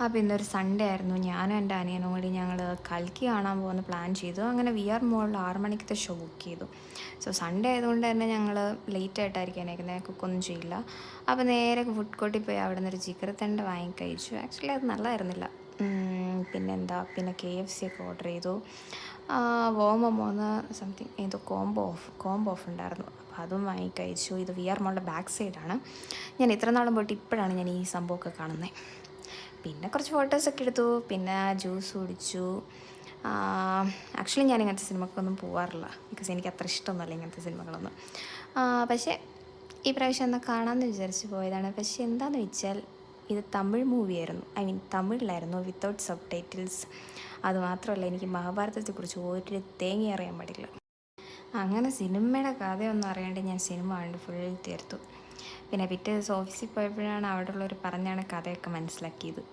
അപ്പോൾ ഇന്നൊരു സൺഡേ ആയിരുന്നു. ഞാനും എൻ്റെ അനിയനും കൂടി ഞങ്ങൾ കൽക്കി കാണാൻ പോകുന്ന പ്ലാൻ ചെയ്തു. അങ്ങനെ വി ആർ മോളിൽ 6 മണിക്കത്തെ ഷോ ബുക്ക് ചെയ്തു. സോ സൺഡേ ആയതുകൊണ്ട് തന്നെ ഞങ്ങൾ ലേറ്റ് ആയിട്ടായിരിക്കും എണീക്കുന്നത്, കുക്കൊന്നും ചെയ്യില്ല. അപ്പോൾ നേരെ ഫുഡ് കോർട്ടിൽ പോയി അവിടെ നിന്നൊരു ജിഗർതണ്ട വാങ്ങി കഴിച്ചു. ആക്ച്വലി അത് നല്ലതായിരുന്നില്ല. പിന്നെ KFC ഒക്കെ ഓർഡർ ചെയ്തു. വോമോമോന്ന് സംതിങ് ഏതോ കോംബോ ഓഫ് ഉണ്ടായിരുന്നു. അപ്പോൾ അതും വാങ്ങി കഴിച്ചു. ഇത് വി ആർ മോളിൻ്റെ ബാക്ക് സൈഡാണ്. ഞാൻ ഇത്ര നാളും പോയിട്ട് ഇപ്പോഴാണ് ഞാൻ ഈ സംഭവമൊക്കെ കാണുന്നത്. പിന്നെ കുറച്ച് ഫോട്ടോസൊക്കെ എടുത്തു, പിന്നെ ജ്യൂസ് കുടിച്ചു. ആക്ച്വലി ഞാൻ ഇങ്ങനത്തെ സിനിമക്കൊന്നും പോകാറില്ല, ബിക്കോസ് എനിക്ക് അത്ര ഇഷ്ടമൊന്നുമല്ല ഇങ്ങനത്തെ സിനിമകളൊന്നും. പക്ഷേ ഈ പ്രാവശ്യം എന്നാൽ കാണാമെന്ന് വിചാരിച്ച് പോയതാണ്. പക്ഷേ എന്താണെന്ന് വെച്ചാൽ ഇത് തമിഴ് മൂവിയായിരുന്നു, ഐ മീൻ തമിഴിലായിരുന്നു, വിത്തൗട്ട് സബ് ടൈറ്റിൽസ്. അതുമാത്രമല്ല, എനിക്ക് മഹാഭാരതത്തെക്കുറിച്ച് ഒരു തേങ്ങ അറിയാൻ പാടില്ല. അങ്ങനെ സിനിമയുടെ കഥയൊന്നും അറിയാണ്ട് ഞാൻ സിനിമ കണ്ട് ഫുൾ തീർത്തു. പിന്നെ പിറ്റേ ദിവസം ഓഫീസിൽ പോയപ്പോഴാണ് അവിടെ ഉള്ളവർ പറഞ്ഞാണ് കഥയൊക്കെ മനസ്സിലാക്കിയത്.